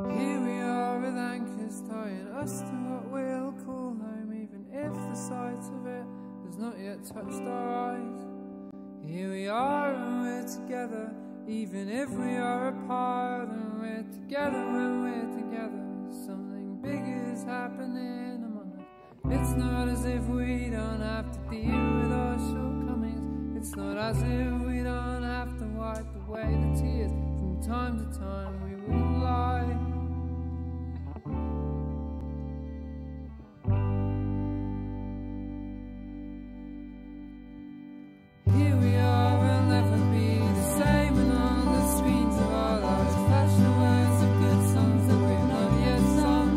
Here we are with anchors tying us to what we'll call home, even if the sight of it has not yet touched our eyes. Here we are and we're together, even if we are apart, and we're together when we're together. Something big is happening among us. It's not as if we don't have to deal with our shortcomings. It's not as if we don't have to wipe away the tears. From time to time we wouldn't lie. Here we are, we'll never be the same, and on the screens of our lives flash the words of good songs that we've not yet sung.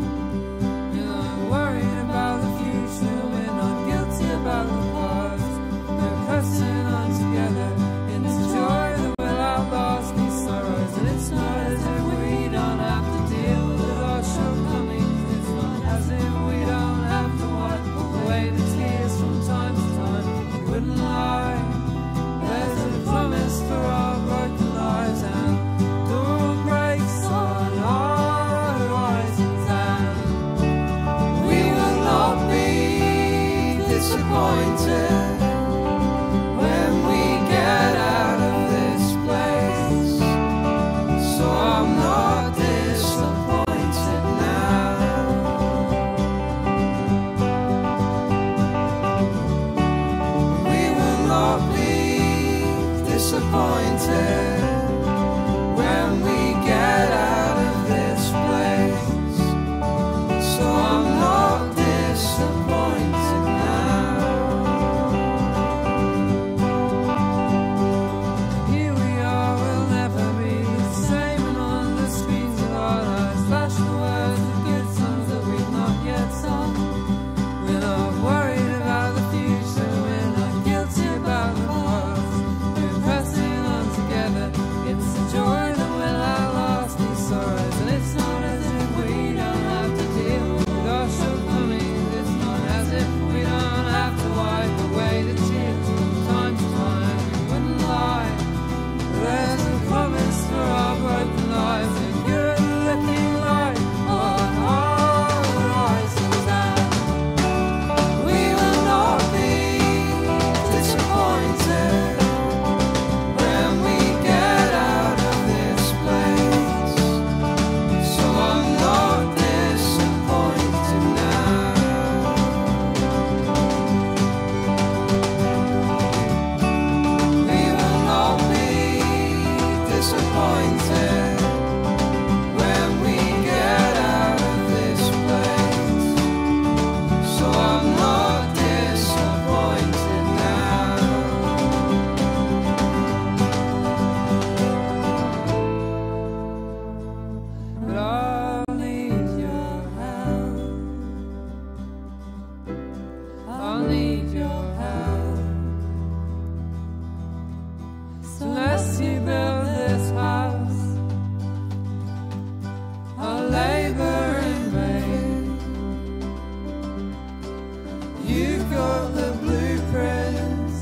We're not worried about the future, we're not guilty about the past. We're pressing on together into joy that will outlast these sorrows. And it's not as if we don't have to deal with our shortcomings. It's not as if we don't have to wipe away the tears from time to time. We wouldn't lie. There's a promise for our broken lives, and the world breaks on our horizons, and we will not be disappointed when we get out of this place. So I'm not disappointed now. We will not be disappointed when we get out of this place. So I'm not disappointed now. Here we are, we'll never be the same, and on the screens of our lives flash the words of good songs that we've not yet sung. We're not worried about the future, we're not guilty about the past. We're pressing on together, it's the joy that will outlast these sorrows. And it's not as if we don't have to deal with our shortcomings. It's not as if we don't have to wipe away the tears from time to time. We wouldn't lie. There's a promise for our broken lives, a good-looking light on our horizons, and we will not be disappointed when we get out of this place. So I'm not disappointed now. We will not be disappointed when we get out of this place. So I'm not disappointed now. But I'll need your help. I'll need your help. So unless you build this house, I'll labor in vain. You've got the blueprints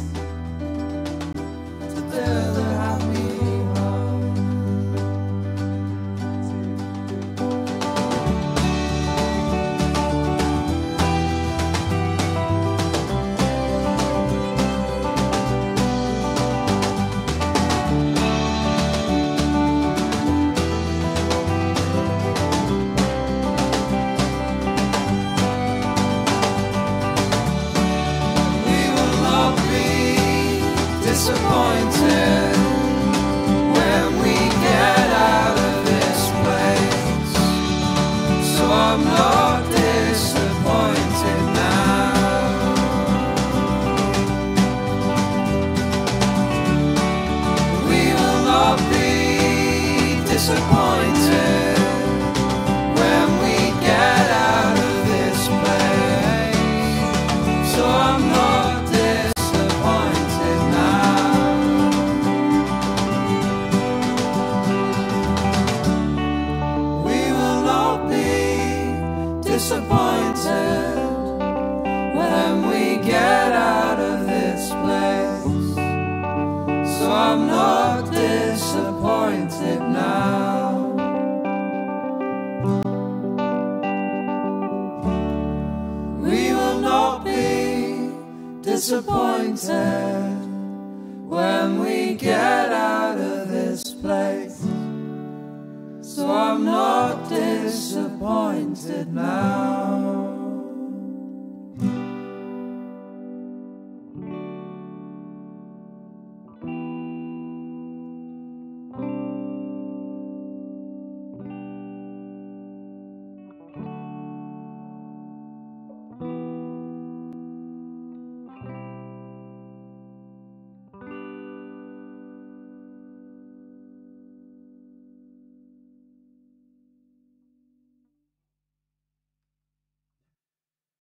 to build a happy home. We will not be disappointed when we get out of this place. So I'm not disappointed now. We will not be disappointed when we get out of this place. So I'm not disappointed now. We will not be disappointed when we get out of this place. So I'm not disappointed now. disappointed when we get out of this place. So I'm not disappointed now.